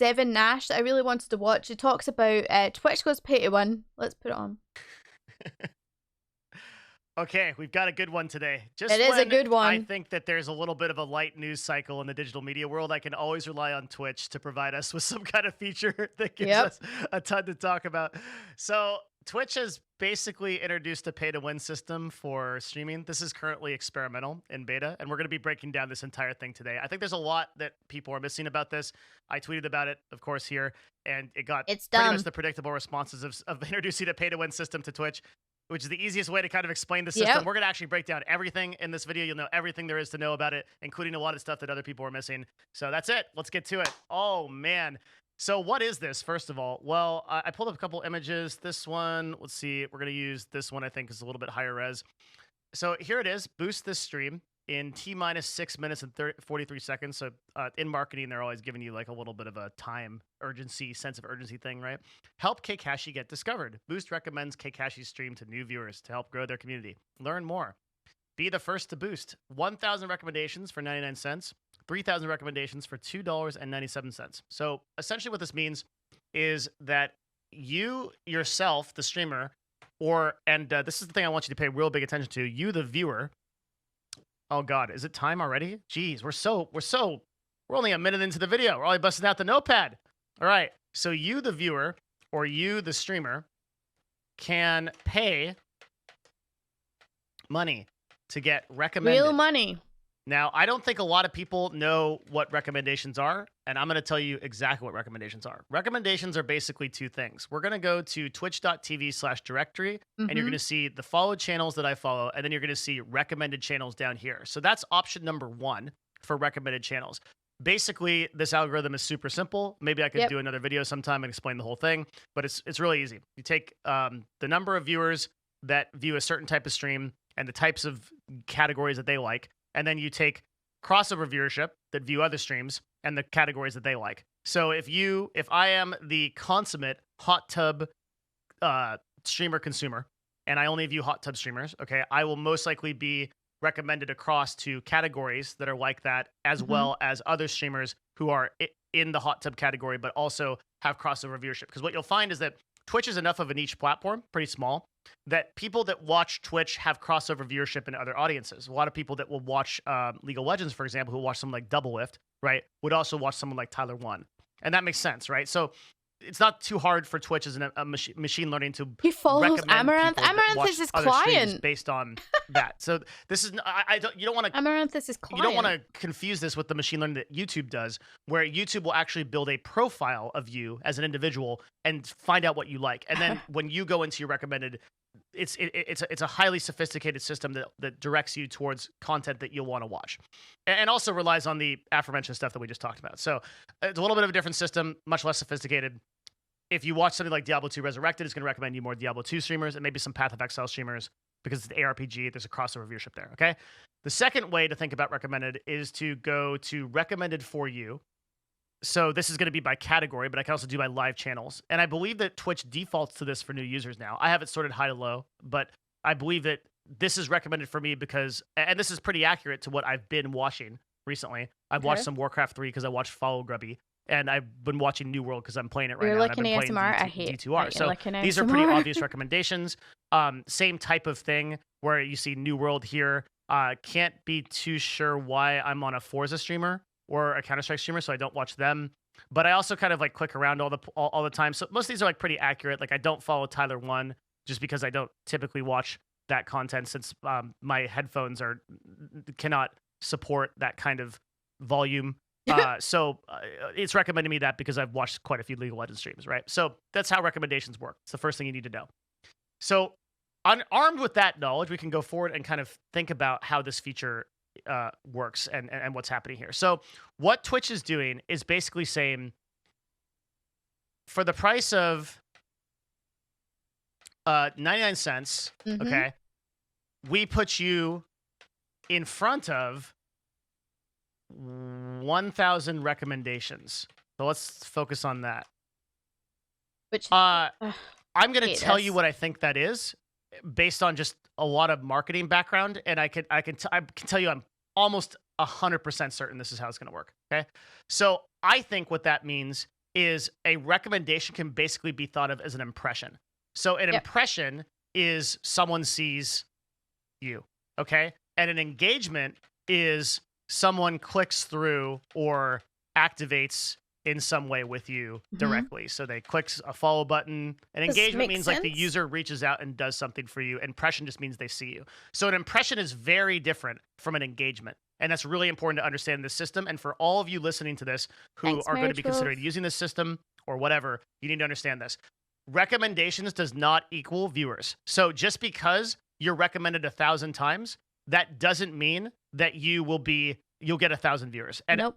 Devin Nash that I really wanted to watch. It talks about Twitch goes pay to win. Let's put it on. Okay, we've got a good one today. It is a good one. I think that there's a little bit of a light news cycle in the digital media world. I can always rely on Twitch to provide us with some kind of feature that gives us a ton to talk about. So Twitch has basically introduced a pay-to-win system for streaming. This is currently experimental in beta, and we're going to be breaking down this entire thing today. I think there's a lot that people are missing about this. I tweeted about it, of course, here, and it got pretty much the predictable responses of introducing a pay-to-win system to Twitch, which is the easiest way to kind of explain the system. We're going to actually break down everything in this video. You'll know everything there is to know about it, including a lot of stuff that other people are missing. So that's it. Let's get to it. Oh, man. So what is this, first of all? Well, I pulled up a couple images. This one, let's see. We're going to use this one, I think, is a little bit higher res. So here it is. Boost this stream in T-minus 6 minutes and 43 seconds. So in marketing, they're always giving you like a little bit of a time urgency, sense of urgency thing, right? Help Kakashi get discovered. Boost recommends Kakashi's stream to new viewers to help grow their community. Learn more. Be the first to boost. 1,000 recommendations for 99 cents. 3,000 recommendations for $2.97. So essentially what this means is that you yourself, the streamer, and this is the thing I want you to pay real big attention to, you, the viewer. Oh God, is it time already? Jeez, we're only a minute into the video. We're only busting out the notepad. All right, so you, the viewer, or you, the streamer, can pay money to get recommended. Real money. Now, I don't think a lot of people know what recommendations are, and I'm going to tell you exactly what recommendations are. Recommendations are basically two things. We're going to go to twitch.tv/directory, and you're going to see the followed channels that I follow, and then you're going to see recommended channels down here. So that's option number 1 for recommended channels. Basically, this algorithm is super simple. Maybe I could do another video sometime and explain the whole thing, but it's really easy. You take the number of viewers that view a certain type of stream and the types of categories that they like, and then you take crossover viewership that view other streams and the categories that they like. So if I am the consummate hot tub streamer consumer, and I only view hot tub streamers, okay, I will most likely be recommended across to categories that are like that, as well as other streamers who are in the hot tub category, but also have crossover viewership. Because what you'll find is that Twitch is enough of a niche platform, pretty small, that people that watch Twitch have crossover viewership in other audiences. A lot of people that will watch League of Legends, for example, who watch someone like Double Lift, right, would also watch someone like Tyler One. And that makes sense, right? So it's not too hard for Twitch as a machine learning to he follows Amaranth. Amaranth is his client based on that. So this is you don't want to Amaranth is his client. You don't want to confuse this with the machine learning that YouTube does, where YouTube will actually build a profile of you as an individual and find out what you like. And then when you go into your recommended, it's a highly sophisticated system that directs you towards content that you'll want to watch, and also relies on the aforementioned stuff that we just talked about. So it's a little bit of a different system, much less sophisticated. If you watch something like Diablo 2 Resurrected, it's going to recommend you more Diablo 2 streamers and maybe some Path of Exile streamers, because it's the ARPG. There's a crossover viewership there, okay? The second way to think about recommended is to go to recommended for you. So this is going to be by category, but I can also do by live channels. And I believe that Twitch defaults to this for new users now. I have it sorted high to low, but I believe that this is recommended for me because, and this is pretty accurate to what I've been watching recently. I've watched some Warcraft 3 because I watched Follow Grubby. And I've been watching New World because I'm playing it right now. I've been playing D2R. So these are pretty obvious recommendations. Same type of thing where you see New World here. Can't be too sure why I'm on a Forza streamer or a Counter-Strike streamer, so I don't watch them. But I also kind of like click around all the time. So most of these are like pretty accurate. Like I don't follow Tyler One just because I don't typically watch that content, since my headphones cannot support that kind of volume. So it's recommended me that because I've watched quite a few League of Legends streams, right? So that's how recommendations work. It's the first thing you need to know. So armed with that knowledge, we can go forward and kind of think about how this feature works and what's happening here. So what Twitch is doing is basically saying, for the price of 99 cents, okay, we put you in front of 1,000 recommendations. So let's focus on that. Which I'm going to tell you what I think that is based on just a lot of marketing background, and I can tell you I'm almost 100% certain this is how it's going to work. Okay, so I think what that means is a recommendation can basically be thought of as an impression. So an impression is someone sees you, okay? And an engagement is someone clicks through or activates in some way with you directly. So they click a follow button. An engagement means like the user reaches out and does something for you. Impression just means they see you. So an impression is very different from an engagement. And that's really important to understand this system. And for all of you listening to this who are going to be considering using this system or whatever, you need to understand this. Recommendations does not equal viewers. So just because you're recommended 1,000 times, that doesn't mean that you'll get 1,000 viewers. And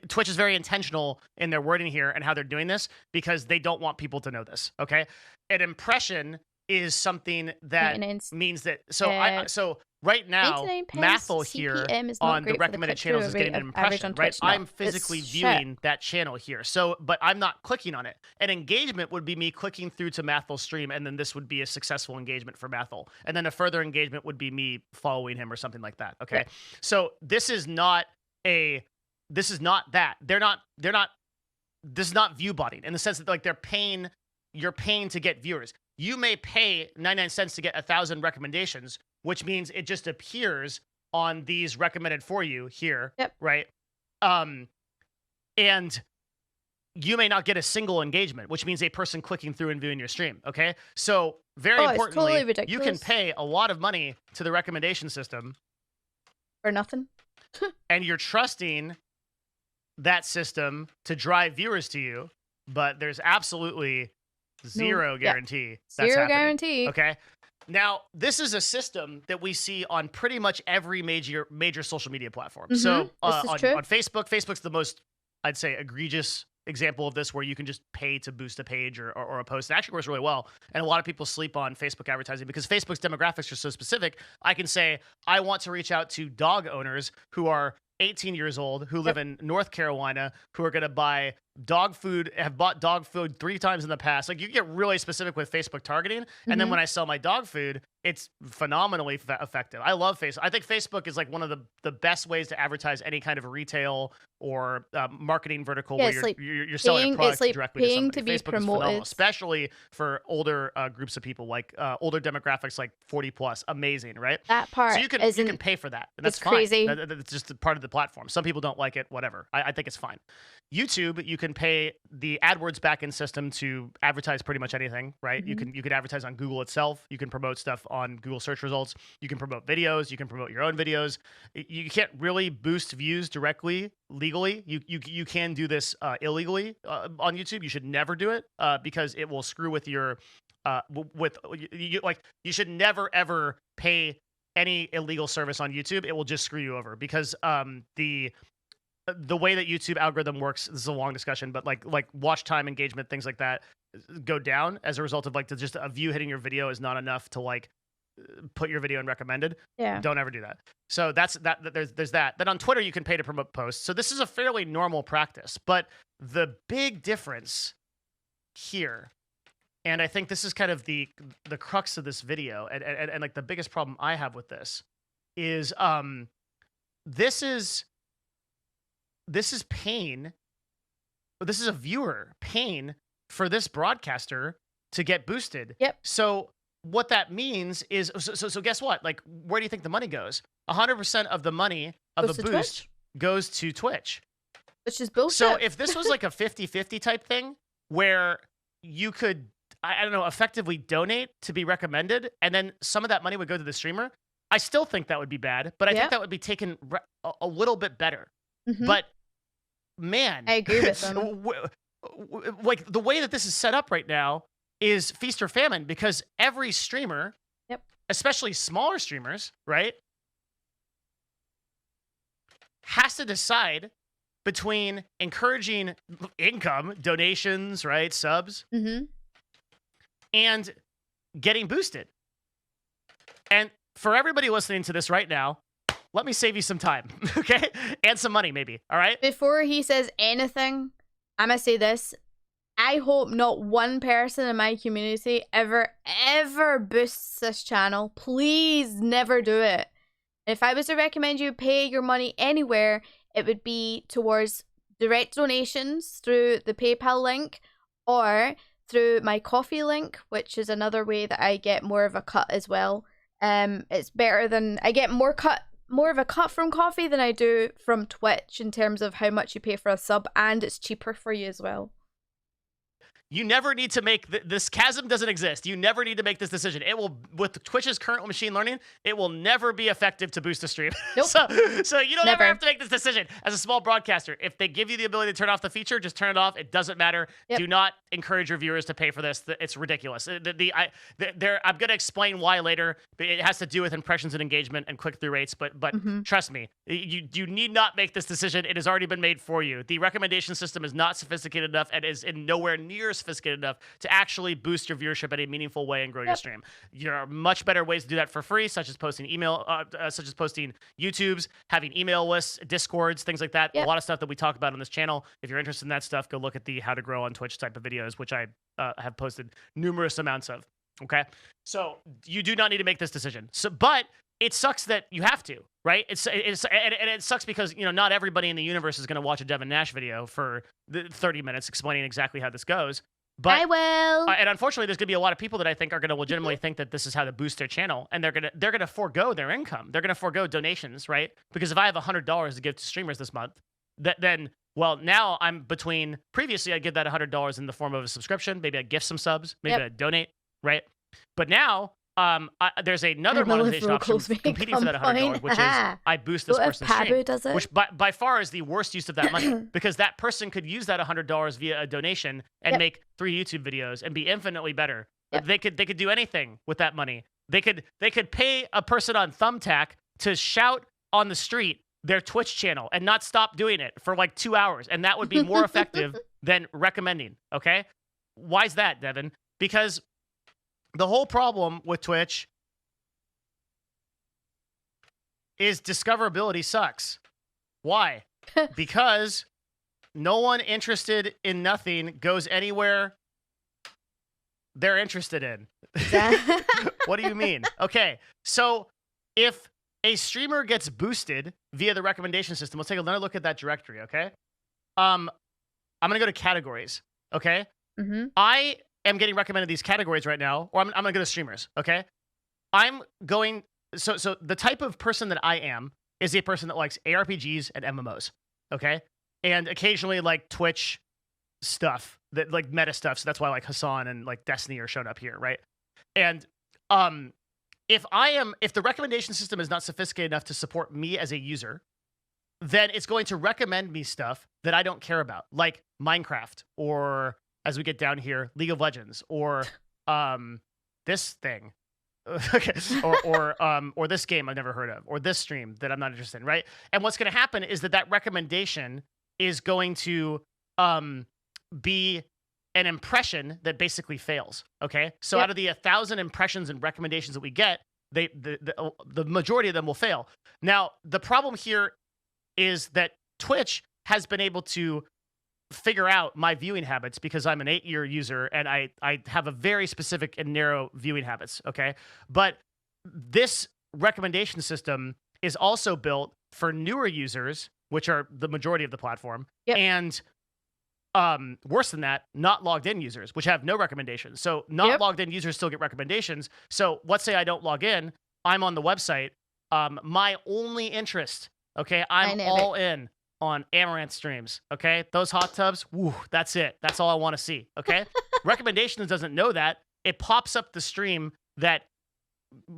Twitch is very intentional in their wording here and how they're doing this because they don't want people to know this. Okay, an impression is something that means that. So right now, Mathel here on the recommended channels is getting an impression, right? I'm physically viewing that channel here. So, but I'm not clicking on it. An engagement would be me clicking through to Mathel's stream, and then this would be a successful engagement for Mathel. And then a further engagement would be me following him or something like that. Okay. Yeah. So this is not that. This is not view botting in the sense that like you're paying to get viewers. You may pay 99 cents to get 1,000 recommendations, which means it just appears on these recommended for you here, right? And you may not get a single engagement, which means a person clicking through and viewing your stream, okay? So very importantly, totally you can pay a lot of money to the recommendation system. For nothing. And you're trusting that system to drive viewers to you, but there's absolutely zero guarantee that's Zero happening. guarantee. Okay. Now, this is a system that we see on pretty much every major social media platform. So on Facebook, Facebook's the most, I'd say, egregious example of this, where you can just pay to boost a page or a post. It actually works really well. And a lot of people sleep on Facebook advertising because Facebook's demographics are so specific. I can say, I want to reach out to dog owners who are 18 years old, who live in North Carolina, who are going to buy dog food, have bought dog food 3 times in the past. Like, you get really specific with Facebook targeting. And then when I sell my dog food, it's phenomenally effective. I love Facebook. I think Facebook is like one of the best ways to advertise any kind of retail or marketing vertical where you're selling a product directly to somebody. Facebook is phenomenal, especially for older groups of people, like older demographics, like 40 plus. Amazing, right? That part. So you can pay for that. And that's fine. Crazy. That's just a part of the platform. Some people don't like it. Whatever. I think it's fine. YouTube, you can pay the AdWords backend system to advertise pretty much anything, right? You can advertise on Google itself. You can promote stuff on Google search results. You can promote videos. You can promote your own videos. You can't really boost views directly legally. You can do this illegally on YouTube. You should never do it because it will screw with your you should never ever pay any illegal service on YouTube. It will just screw you over because the way that YouTube algorithm works, this is a long discussion, but like watch time, engagement, things like that go down as a result of like just a view hitting your video is not enough to like put your video in recommended. Yeah. Don't ever do that. So that's that. There's that. Then on Twitter, you can pay to promote posts. So this is a fairly normal practice, but the big difference here, and I think this is kind of the crux of this video, and like the biggest problem I have with this is this is pain. This is a viewer paying for this broadcaster to get boosted. Yep. So what that means is, so guess what? Like, where do you think the money goes? 100% of the money of the boost goes to Twitch. Which is bullshit. So if this was like a 50-50 type thing where you could, I don't know, effectively donate to be recommended, and then some of that money would go to the streamer, I still think that would be bad, but I think that would be taken a little bit better. But man, I agree with them. Like the way that this is set up right now is feast or famine, because every streamer, especially smaller streamers, right, has to decide between encouraging income, donations, right, subs, and getting boosted. And for everybody listening to this right now, let me save you some time, okay? And some money, maybe, all right? Before he says anything, I'm going to say this. I hope not one person in my community ever boosts this channel. Please never do it. If I was to recommend you pay your money anywhere, it would be towards direct donations through the PayPal link or through my coffee link, which is another way that I get more of a cut as well. It's better than I get more of a cut from coffee than I do from Twitch in terms of how much you pay for a sub, and it's cheaper for you as well. You never need to make this chasm doesn't exist. You never need to make this decision. It will, with Twitch's current machine learning, it will never be effective to boost a stream. Nope. So you don't ever have to make this decision as a small broadcaster. If they give you the ability to turn off the feature, just turn it off. It doesn't matter. Yep. Do not encourage your viewers to pay for this. It's ridiculous. I'm going to explain why later. It has to do with impressions and engagement and click-through rates. But trust me, you need not make this decision. It has already been made for you. The recommendation system is not sophisticated enough and is in nowhere near sophisticated enough to actually boost your viewership in a meaningful way and grow your stream. There are much better ways to do that for free, such as posting such as posting YouTubes, having email lists, Discords, things like that. A lot of stuff that we talk about on this channel. If you're interested in that stuff, go look at the How to Grow on Twitch type of videos, which I have posted numerous amounts of. Okay, so you do not need to make this decision. But it sucks that you have to, right? And it sucks because not everybody in the universe is going to watch a Devin Nash video for 30 minutes explaining exactly how this goes. But I will. And unfortunately, there's going to be a lot of people that I think are going to legitimately think that this is how to boost their channel, and they're going to forego their income. They're going to forego donations, right? Because if I have $100 to give to streamers this month, then now I'm between. Previously, I'd give that $100 in the form of a subscription. Maybe I'd gift some subs. Maybe I'd donate, right? But now there's another monetization option competing for that $100, which is I boost this person's stream, which by far is the worst use of that money because that person could use that $100 via a donation and make 3 YouTube videos and be infinitely better. They could do anything with that money. They could pay a person on Thumbtack to shout on the street their Twitch channel and not stop doing it for like 2 hours, and that would be more effective than recommending. Okay, why is that, Devin? Because the whole problem with Twitch is discoverability sucks. Why? Because no one interested in nothing goes anywhere they're interested in. What do you mean? Okay, so if a streamer gets boosted via the recommendation system, let's take another look at that directory, okay? I'm going to go to categories, okay? I am getting recommended these categories right now, or I'm going to go to streamers, okay? So the type of person that I am is a person that likes ARPGs and MMOs, okay? And occasionally like Twitch stuff, that like meta stuff, so that's why like Hassan and like Destiny are shown up here, right? And if the recommendation system is not sophisticated enough to support me as a user, then it's going to recommend me stuff that I don't care about, like Minecraft, or as we get down here, League of Legends, or this thing, okay, or this game I've never heard of, or this stream that I'm not interested in, right? And what's going to happen is that recommendation is going to be an impression that basically fails. Okay, so out of the 1,000 impressions and recommendations that we get, the majority of them will fail. Now, the problem here is that Twitch has been able to figure out my viewing habits because I'm an 8-year user and I have a very specific and narrow viewing habits, okay? But this recommendation system is also built for newer users, which are the majority of the platform, and worse than that, not logged in users, which have no recommendations. So not logged in users still get recommendations. So let's say I don't log in, I'm on the website. My only interest, okay, I'm all in on Amaranth streams, okay? Those hot tubs, woo, that's it. That's all I want to see, okay? Recommendations doesn't know that. It pops up the stream that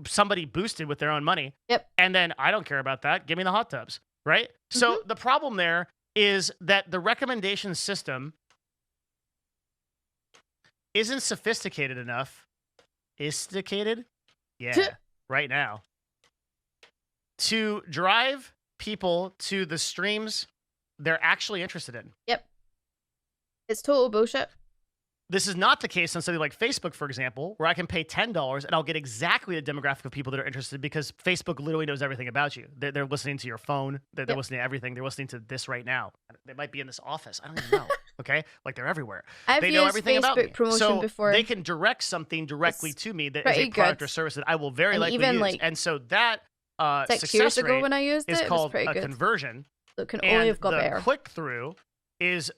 somebody boosted with their own money. And then I don't care about that. Give me the hot tubs, right? So the problem there is that the recommendation system isn't sophisticated enough. Sophisticated? Yeah, right now. To drive people to the streams they're actually interested in. It's total bullshit. This is not the case on something like Facebook, for example, where I can pay $10 and I'll get exactly the demographic of people that are interested because Facebook literally knows everything about you. They're listening to your phone. They're listening to everything. They're listening to this right now. They might be in this office. I don't even know. Okay? Like they're everywhere. They know everything about me. So before. they can direct something directly to me that is a product or service that I will very likely use. And so that 6 years ago when I used is it called was a conversion. So it can only have got better. Click-through is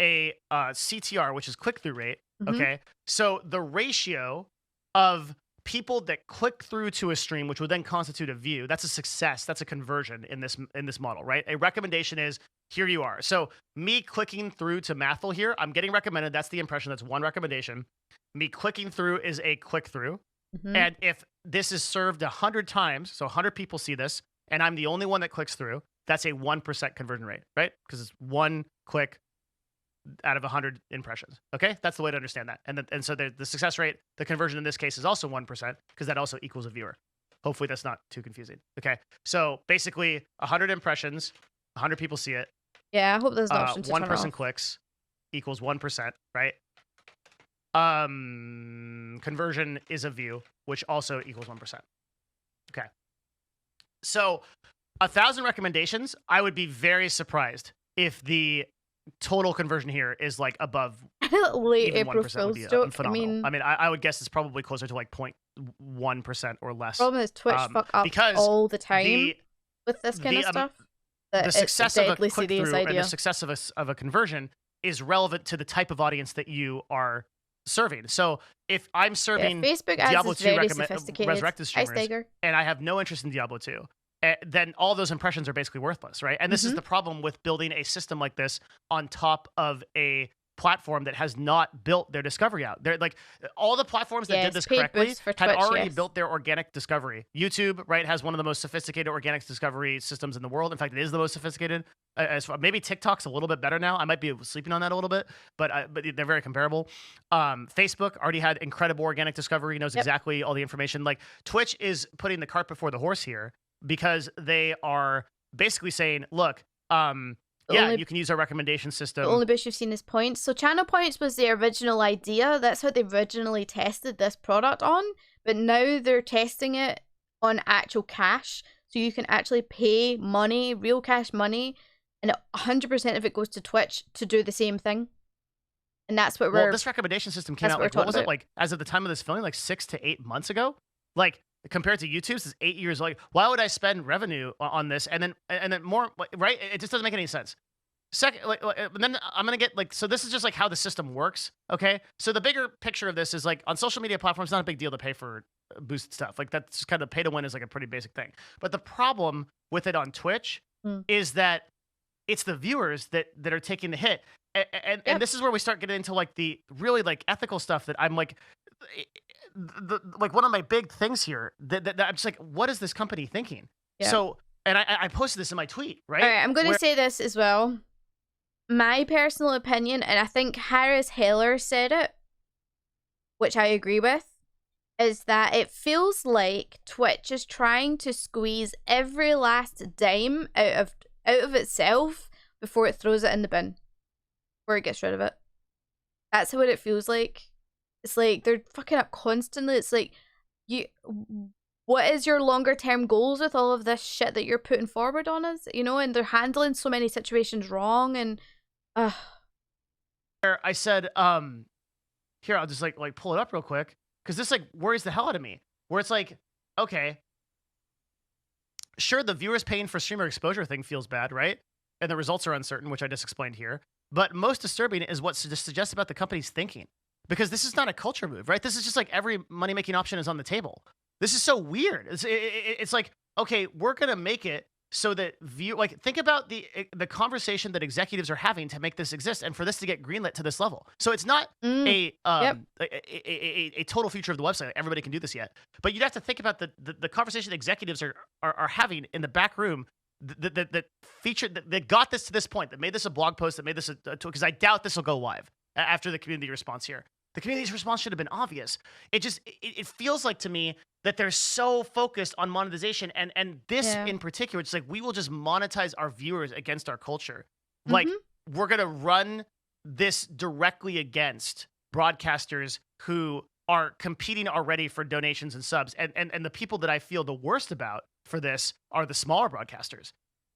a CTR, which is click-through rate. Okay, so the ratio of people that click through to a stream, which would then constitute a view, that's a success. That's a conversion in this model, right? A recommendation is, here you are. So me clicking through to Mathel here, I'm getting recommended. That's the impression. That's one recommendation. Me clicking through is a click through. And if this is served 100 times, so 100 people see this, and I'm the only one that clicks through, that's a 1% conversion rate, right? Because it's one click out of 100 impressions. Okay, that's the way to understand that. And so the success rate, the conversion in this case is also 1% because that also equals a viewer. Hopefully that's not too confusing. Okay, so basically 100 impressions, 100 people see it. Yeah, I hope there's an option to one turn person off. clicks equals 1%, right? Conversion is a view, which also equals 1%. Okay, so 1,000 recommendations, I would be very surprised if the total conversion here is like above Late even April 1% would be Fool's joke. phenomenal. I mean, I would guess it's probably closer to like 0.1% or less. Problem is Twitch fuck up because all the time with this kind of stuff. The success of a deadly click-through serious and idea. the success of a conversion is relevant to the type of audience that you are serving. So if I'm serving Facebook ads Diablo is 2 very sophisticated. resurrected streamers, and I have no interest in Diablo 2, then all those impressions are basically worthless, right? And this is the problem with building a system like this on top of a platform that has not built their discovery out. They're like all the platforms that did this correctly had already built their organic discovery. YouTube, right, has one of the most sophisticated organic discovery systems in the world. In fact, it is the most sophisticated. Maybe TikTok's a little bit better now. I might be sleeping on that a little bit, but they're very comparable. Facebook already had incredible organic discovery, knows exactly all the information. Like Twitch is putting the cart before the horse here because they are basically saying, look, you can use our recommendation system. The only bit you've seen is points. So channel points was the original idea. That's how they originally tested this product on. But now they're testing it on actual cash. So you can actually pay money, real cash money, and 100% of it goes to Twitch to do the same thing. And that's what we're... Well, this recommendation system came out, like, what was it? Like, as of the time of this filming, like 6 to 8 months ago? Like, compared to YouTube's is 8 years. Like, why would I spend revenue on this and then more, right? It just doesn't make any sense. Second, then I'm gonna get like, so this is just like how the system works. Okay, so the bigger picture of this is like on social media platforms, it's not a big deal to pay for boosted stuff. Like that's kind of pay to win is like a pretty basic thing. But the problem with it on Twitch is that it's the viewers that are taking the hit, and this is where we start getting into like the really like ethical stuff that I'm like. Like one of my big things here that I'm just like, what is this company thinking? So, and I posted this in my tweet, right? All right, I'm going to say this as well. My personal opinion, and I think Harris Heller said it, which I agree with, is that it feels like Twitch is trying to squeeze every last dime out of itself before it throws it in the bin, before it gets rid of it. That's what it feels like. It's like they're fucking up constantly. It's like, what is your longer term goals with all of this shit that you're putting forward on us? You know, and they're handling so many situations wrong. And I said, here, I'll just like pull it up real quick because this like worries the hell out of me. Where it's like, okay, sure, the viewers paying for streamer exposure thing feels bad, right? And the results are uncertain, which I just explained here. But most disturbing is what suggests about the company's thinking. Because this is not a culture move, right? This is just like every money-making option is on the table. This is so weird. It's like, okay, we're going to make it so that think about the conversation that executives are having to make this exist and for this to get greenlit to this level. So it's not a total feature of the website. Everybody can do this yet. But you'd have to think about the conversation executives are having in the back room that featured that got this to this point, that made this a blog post, that made this because I doubt this will go live after the community response here. The community's response should have been obvious. It feels like to me that they're so focused on monetization and this in particular, it's like we will just monetize our viewers against our culture. Like we're gonna run this directly against broadcasters who are competing already for donations and subs. And the people that I feel the worst about for this are the smaller broadcasters.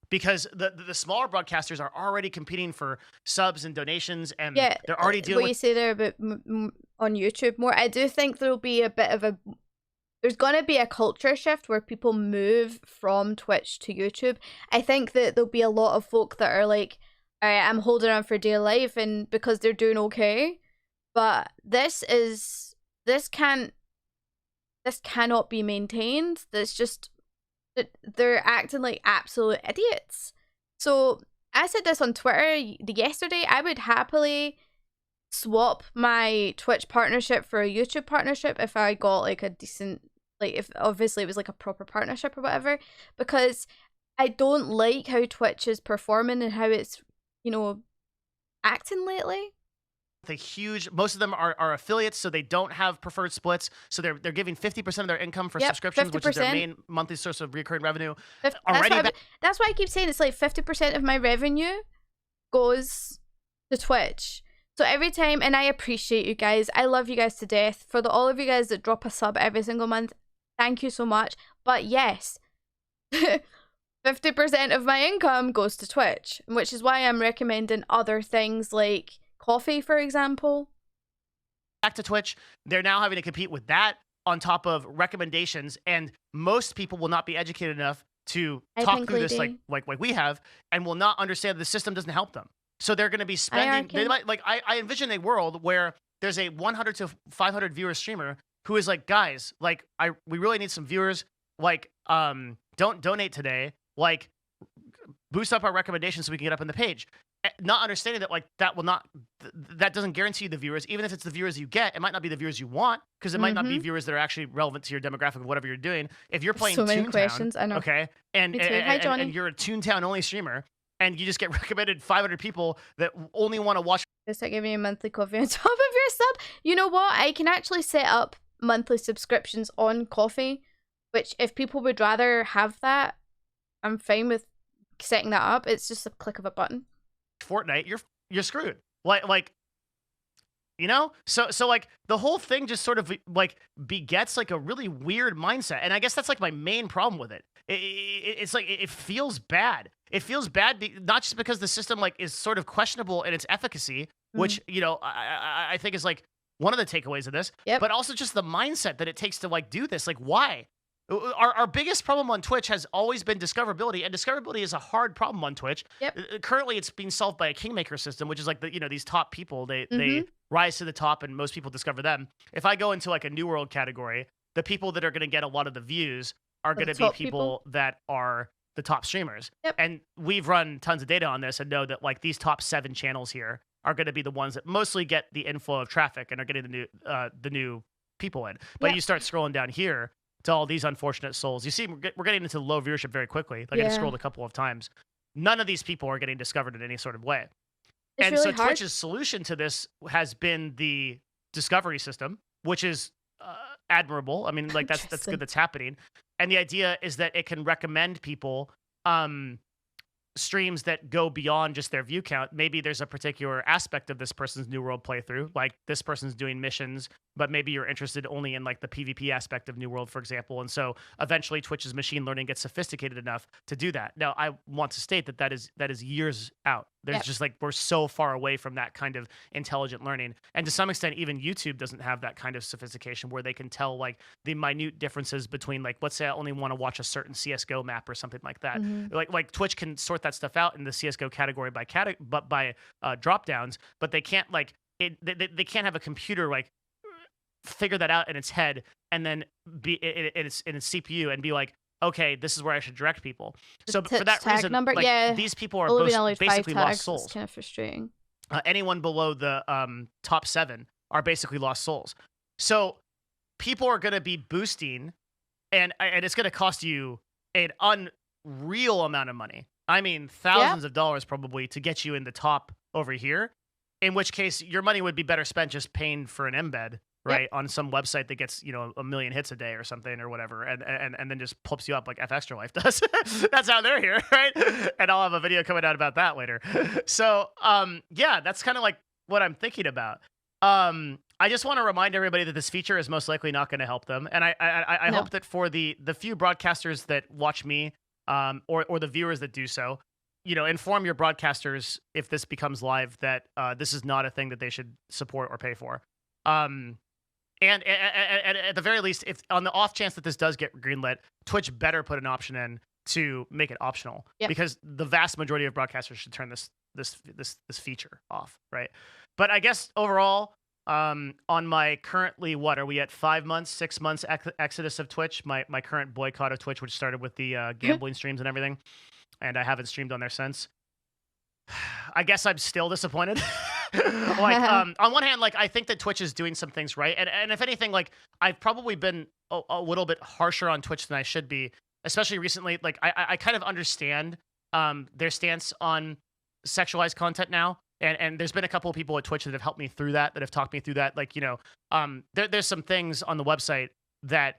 Because the smaller broadcasters are already competing for subs and donations, and they're already dealing with... What you say there about on YouTube more, I do think there'll be a bit of a... There's going to be a culture shift where people move from Twitch to YouTube. I think that there'll be a lot of folk that are like, all right, I'm holding on for dear life and because they're doing okay. But this cannot be maintained. That's just, they're acting like absolute idiots. So I said this on Twitter yesterday. I would happily swap my Twitch partnership for a YouTube partnership if I got like a decent, like if obviously it was like a proper partnership or whatever, because I don't like how Twitch is performing and how it's, acting lately. Most of them are affiliates, so they don't have preferred splits. So they're giving 50% of their income for subscriptions, 50%. Which is their main monthly source of recurring revenue. That's why I keep saying it's like 50% of my revenue goes to Twitch. So every time, and I appreciate you guys. I love you guys to death. For all of you guys that drop a sub every single month, thank you so much. But yes, 50% of my income goes to Twitch, which is why I'm recommending other things like coffee, for example. Back to Twitch, they're now having to compete with that on top of recommendations, and most people will not be educated enough to talk through this like we have, and will not understand the system doesn't help them. So they're going to be spending. They might, I envision a world where there's a 100 to 500 viewer streamer who is like, guys, like we really need some viewers. Like, don't donate today. Like, boost up our recommendations so we can get up on the page. Not understanding that that doesn't guarantee you the viewers. Even if it's the viewers you get, it might not be the viewers you want, because it might not be viewers that are actually relevant to your demographic of whatever you're doing. If you're playing so many questions, I know. Okay, and you're a Toontown only streamer, and you just get recommended 500 people that only want to watch. They start giving you monthly coffee on top of your sub. You know what? I can actually set up monthly subscriptions on Coffee, which if people would rather have that, I'm fine with setting that up. It's just a click of a button. Fortnite, you're screwed. So like the whole thing just sort of like begets like a really weird mindset, and I guess that's like my main problem with it. It's like it feels bad. It feels bad not just because the system like is sort of questionable in its efficacy, which I think is like one of the takeaways of this, but also just the mindset that it takes to like do this. Like, why? Our biggest problem on Twitch has always been discoverability, and discoverability is a hard problem on Twitch. Currently, it's being solved by a kingmaker system, which is like these top people. They rise to the top, and most people discover them. If I go into like a New World category, the people that are going to get a lot of the views are going to be people that are the top streamers. And we've run tons of data on this and know that like these top 7 channels here are going to be the ones that mostly get the inflow of traffic and are getting the new people in. But you start scrolling down here to all these unfortunate souls. You see, we're getting into low viewership very quickly. Like I just scrolled a couple of times. None of these people are getting discovered in any sort of way. It's and really so hard. Twitch's solution to this has been the discovery system, which is admirable. I mean, like that's good that's happening. And the idea is that it can recommend people streams that go beyond just their view count. Maybe there's a particular aspect of this person's New World playthrough, like this person's doing missions, but maybe you're interested only in like the PvP aspect of New World, for example. And so eventually Twitch's machine learning gets sophisticated enough to do that. Now, I want to state that that is years out. There's just like, we're so far away from that kind of intelligent learning. And to some extent, even YouTube doesn't have that kind of sophistication where they can tell like the minute differences between like, let's say I only want to watch a certain CSGO map or something like that. Like Twitch can sort that stuff out in the CSGO category by drop downs, but they can't like they can't have a computer like figure that out in its head and then be in its CPU and be like, okay, this is where I should direct people. So for that reason, these people are basically lost souls. It's kind of frustrating. Anyone below the top 7 are basically lost souls. So people are going to be boosting, and it's going to cost you an unreal amount of money. I mean, thousands of dollars probably to get you in the top over here, in which case your money would be better spent just paying for an embed, right, on some website that gets, 1 million hits a day or something or whatever, and then just pumps you up like F Extra Life does. That's how they're here, right? And I'll have a video coming out about that later. So, that's kind of like what I'm thinking about. I just want to remind everybody that this feature is most likely not going to help them, and I hope that for the few broadcasters that watch me, or the viewers that do so, inform your broadcasters if this becomes live that this is not a thing that they should support or pay for. And at the very least, if on the off chance that this does get greenlit, Twitch better put an option in to make it optional, because the vast majority of broadcasters should turn this this feature off, right? But I guess overall, on my currently, what are we at, 5 months, 6 months exodus of Twitch, my current boycott of Twitch, which started with the gambling streams and everything, and I haven't streamed on there since. I guess I'm still disappointed. Like, on one hand, like, I think that Twitch is doing some things right, and if anything, like, I've probably been a little bit harsher on Twitch than I should be, especially recently. Like, I kind of understand their stance on sexualized content now, and there's been a couple of people at Twitch that have helped me through that have talked me through that. Like, there's some things on the website that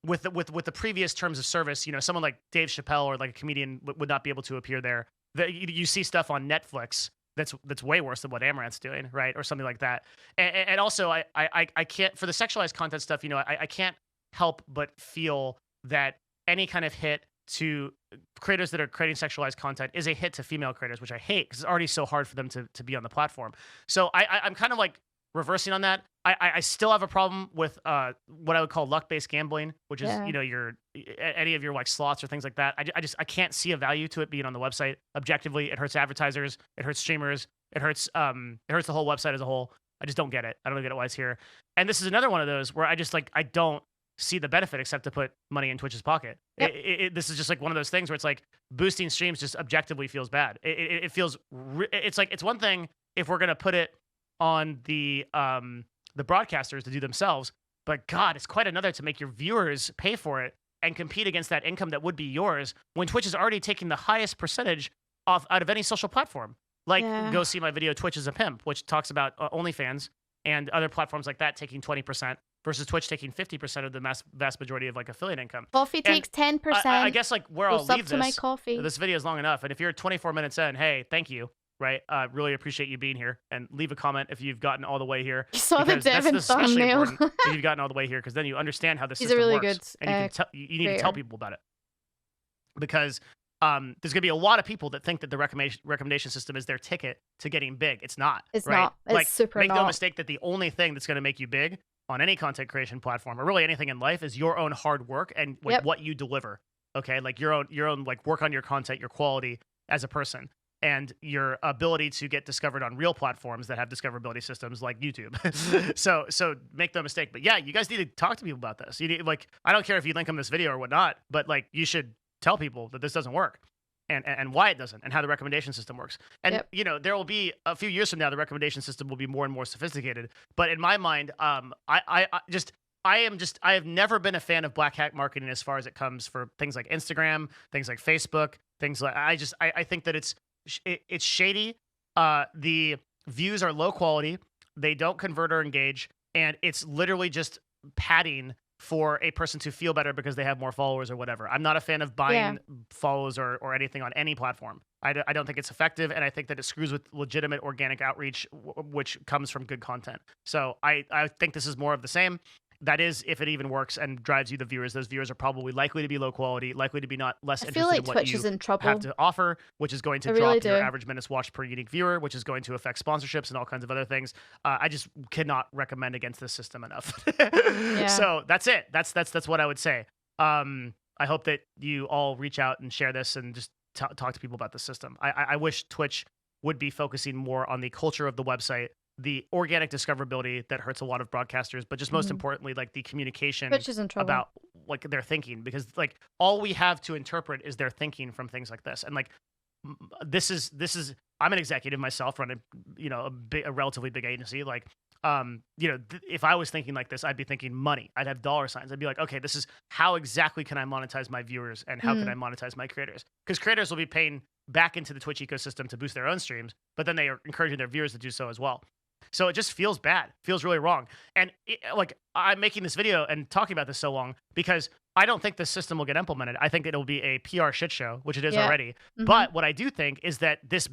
with the previous terms of service, someone like Dave Chappelle or like a comedian would not be able to appear there. That you see stuff on Netflix that's way worse than what Amaranth's doing, right, or something like that. And also, I can't, for the sexualized content stuff, I can't help but feel that any kind of hit to creators that are creating sexualized content is a hit to female creators, which I hate because it's already so hard for them to be on the platform. So I'm kind of like reversing on that. I still have a problem with what I would call luck-based gambling, which is your any of your like slots or things like that. I can't see a value to it being on the website. Objectively, it hurts advertisers, it hurts streamers, it hurts the whole website as a whole. I just don't get it. I don't get it why it's here. And this is another one of those where I don't see the benefit except to put money in Twitch's pocket. Yep. This is just like one of those things where it's like boosting streams just objectively feels bad. It feels it's like, it's one thing if we're gonna put it on the broadcasters to do themselves, but God, it's quite another to make your viewers pay for it and compete against that income that would be yours when Twitch is already taking the highest percentage off out of any social platform. Like, go see my video, Twitch is a Pimp, which talks about OnlyFans and other platforms like that taking 20% versus Twitch taking 50% of the vast majority of like affiliate income. Coffee takes 10%. I guess like where I'll leave my coffee. This video is long enough. And if you're 24 minutes in, hey, thank you. Right, really appreciate you being here, and leave a comment if you've gotten all the way here. You saw the Devin thumbnail. If you've gotten all the way here, because then you understand how the system really works, good, and you need to tell people about it. Because there's gonna be a lot of people that think that the recommendation system is their ticket to getting big. It's not. It's right? not. It's like, super make not. no mistake that the only thing that's gonna make you big on any content creation platform, or really anything in life, is your own hard work and like what you deliver. Okay, like your own like work on your content, your quality as a person, and your ability to get discovered on real platforms that have discoverability systems like YouTube. so make no mistake. But yeah, you guys need to talk to people about this. You need, like, I don't care if you link them this video or whatnot, but like, you should tell people that this doesn't work and why it doesn't and how the recommendation system works. And there will be a few years from now, the recommendation system will be more and more sophisticated. But in my mind, I have never been a fan of black hat marketing as far as it comes for things like Instagram, things like Facebook, things like, I think that it's shady. The views are low quality. They don't convert or engage. And it's literally just padding for a person to feel better because they have more followers or whatever. I'm not a fan of buying follows or anything on any platform. I don't think it's effective. And I think that it screws with legitimate organic outreach, which comes from good content. So I think this is more of the same. That is, if it even works and drives you the viewers, those viewers are probably likely to be low quality, likely to be not less interested in what Twitch you is in trouble. have to offer, which is going to drop your average minutes watched per unique viewer, which is going to affect sponsorships and all kinds of other things. I just cannot recommend against this system enough. So that's it. That's what I would say. I hope that you all reach out and share this and just talk to people about the system. I wish Twitch would be focusing more on the culture of the website, the organic discoverability that hurts a lot of broadcasters, but just most importantly, like the communication about like their thinking, because like all we have to interpret is their thinking from things like this. And like, this is, I'm an executive myself running, a relatively big agency. Like, if I was thinking like this, I'd be thinking money. I'd have dollar signs. I'd be like, okay, this is how exactly can I monetize my viewers and how can I monetize my creators? Because creators will be paying back into the Twitch ecosystem to boost their own streams, but then they are encouraging their viewers to do so as well. So it just feels bad, feels really wrong. And like, I'm making this video and talking about this so long because I don't think this system will get implemented. I think it'll be a PR shit show, which it is already. But what I do think is that this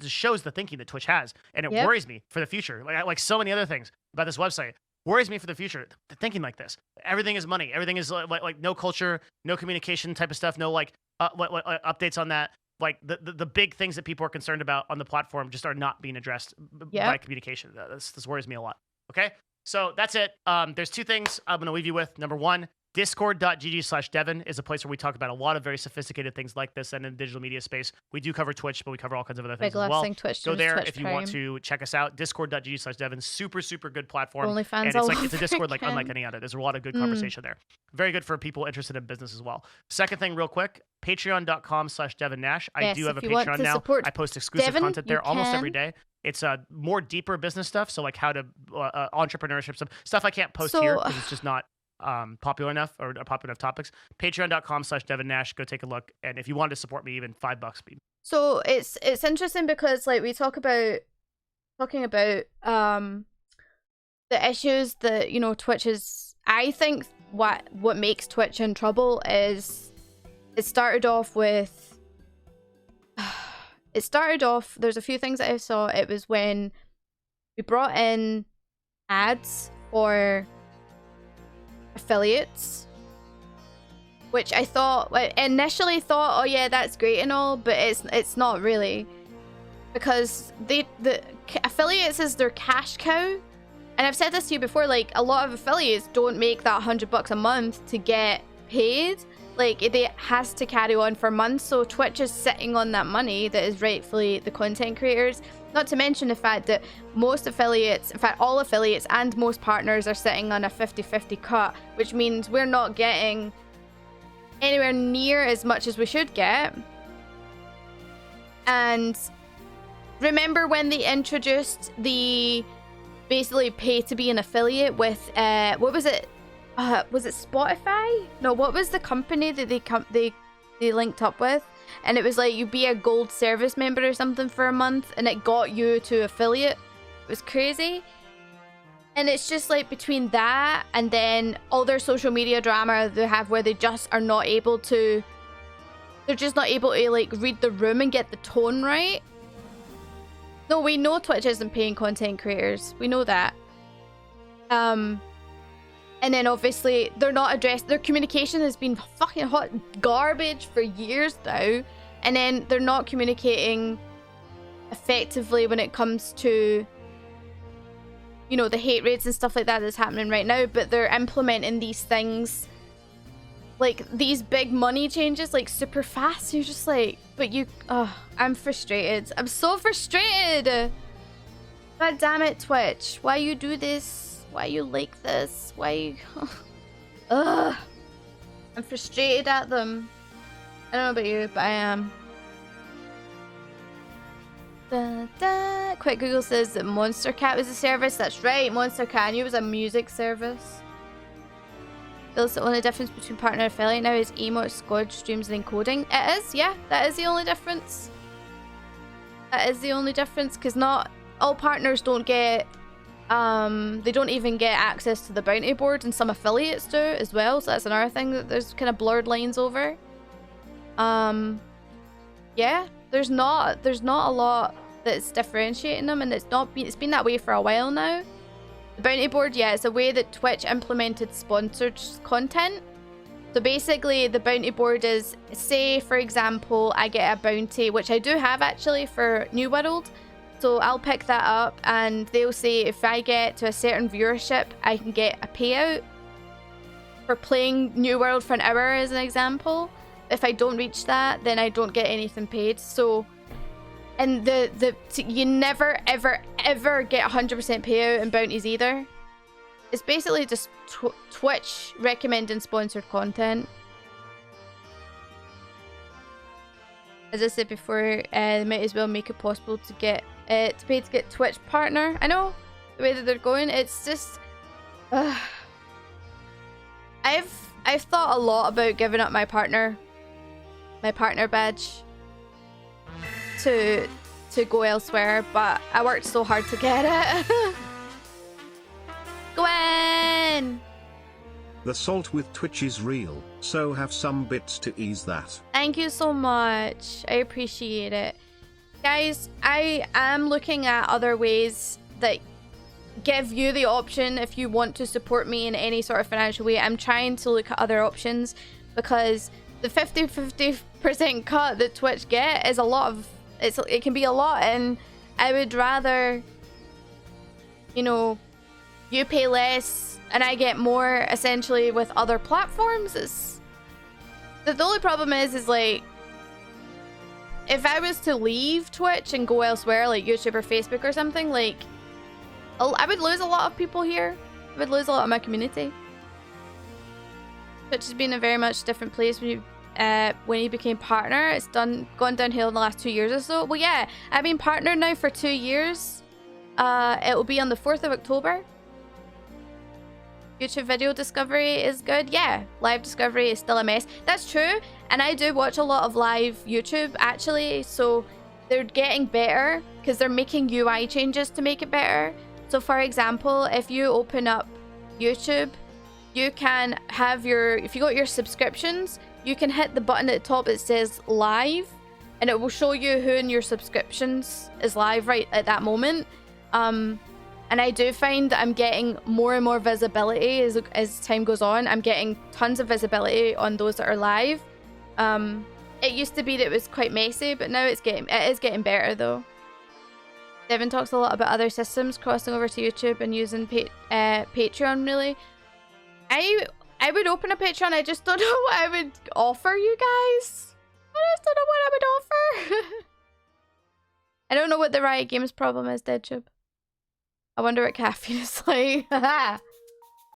shows the thinking that Twitch has, and it worries me for the future. Like so many other things about this website worries me for the future. The thinking like this, everything is money, everything is like no culture, no communication type of stuff, no like updates on that. Like the big things that people are concerned about on the platform just are not being addressed by communication. This worries me a lot. Okay, so that's it. There's two things I'm going to leave you with. Number one, Discord.gg/Devin is a place where we talk about a lot of very sophisticated things like this, and in the digital media space, we do cover Twitch, but we cover all kinds of other things as well. Twitch, go there Twitch if you Prime. want to check us out. Discord.gg/Devin, super good platform. OnlyFans, and it's a Discord like unlike any other. There's a lot of good conversation there. Very good for people interested in business as well. Second thing, real quick, Patreon.com/Devin Nash. I do have a Patreon now. I post exclusive content there almost every day. It's more deeper business stuff, so like how to entrepreneurship stuff I can't post here because it's just not popular enough or popular enough topics. Patreon.com/Devin Nash. Go take a look, and if you want to support me, even $5 speed. So it's interesting because like we talking about the issues that, you know, Twitch is. I think what makes Twitch in trouble is it started off with. There's a few things that I saw. It was when we brought in ads for affiliates, which I initially thought, oh yeah, that's great and all, but it's not really, because the affiliates is their cash cow. And I've said this to you before, like a lot of affiliates don't make that $100 a month to get paid. Like it has to carry on for months, so Twitch is sitting on that money that is rightfully the content creators. Not to mention the fact that most affiliates, in fact all affiliates and most partners are sitting on a 50-50 cut, which means we're not getting anywhere near as much as we should get. And remember when they introduced the basically pay to be an affiliate with what was it? Was it Spotify? No, what was the company that they linked up with? And it was like you be a gold service member or something for a month, and it got you to affiliate. It was crazy. And it's just like between that and then all their social media drama they have where they just are not able to. They're just not able to like read the room and get the tone right. No, we know Twitch isn't paying content creators. We know that. And then obviously they're not addressed. Their communication has been fucking hot garbage for years now. And then they're not communicating effectively when it comes to, you know, the hate raids and stuff like that that's happening right now. But they're implementing these things, like these big money changes, like super fast. You're just like, but you, I'm frustrated. I'm so frustrated. God damn it, Twitch. Why you do this? Why you like this? Why you... Ugh. I'm frustrated at them. I don't know about you, but I am. Quick Google says that Monster Cat was a service. That's right, Monster Cat. I knew it was a music service. Feels the only difference between partner and affiliate now is emotes, squad streams, and encoding. It is, yeah. That is the only difference. That is the only difference, because not all partners don't get... they don't even get access to the bounty board, and some affiliates do as well, so that's another thing that there's kind of blurred lines over. Yeah, there's not a lot that's differentiating them, and it's been that way for a while now. The bounty board, yeah, it's a way that Twitch implemented sponsored content. So basically the bounty board is, say for example I get a bounty, which I do have actually for New World. So I'll pick that up and they'll say if I get to a certain viewership, I can get a payout for playing New World for an hour as an example. If I don't reach that, then I don't get anything paid. So, and you never ever get 100% payout in bounties either. It's basically just Twitch recommending sponsored content. As I said before, they might as well make it possible to get to pay to get Twitch partner. I know the way that they're going. It's just, I've thought a lot about giving up my partner badge to go elsewhere, but I worked so hard to get it. Gwen! The salt with Twitch is real, so have some bits to ease that. Thank you so much. I appreciate it. Guys, I am looking at other ways that give you the option if you want to support me in any sort of financial way. I'm trying to look at other options because the 50% cut that Twitch get is a lot of... It can be a lot, and I would rather, you know, you pay less and I get more essentially with other platforms. It's the only problem is like if I was to leave Twitch and go elsewhere like YouTube or Facebook or something, like I would lose a lot of people here. I would lose a lot of my community. Twitch has been a very much different place when you became partner. It's gone downhill in the last 2 years or so. Well, yeah, I've been partnered now for 2 years. It will be on the 4th of October. YouTube video discovery is good. Yeah, live discovery is still a mess. That's true. And I do watch a lot of live YouTube actually. So they're getting better because they're making UI changes to make it better. So for example, if you open up YouTube, you can have if you go to your subscriptions, you can hit the button at the top that says live, and it will show you who in your subscriptions is live right at that moment. And I do find that I'm getting more and more visibility as time goes on. I'm getting tons of visibility on those that are live. It used to be that it was quite messy, but now it is getting better though. Devin talks a lot about other systems crossing over to YouTube and using Patreon. Really, I would open a Patreon. I just don't know what I would offer you guys. I just don't know what I would offer. I don't know what the Riot Games problem is, Deadtube. I wonder what caffeine is like.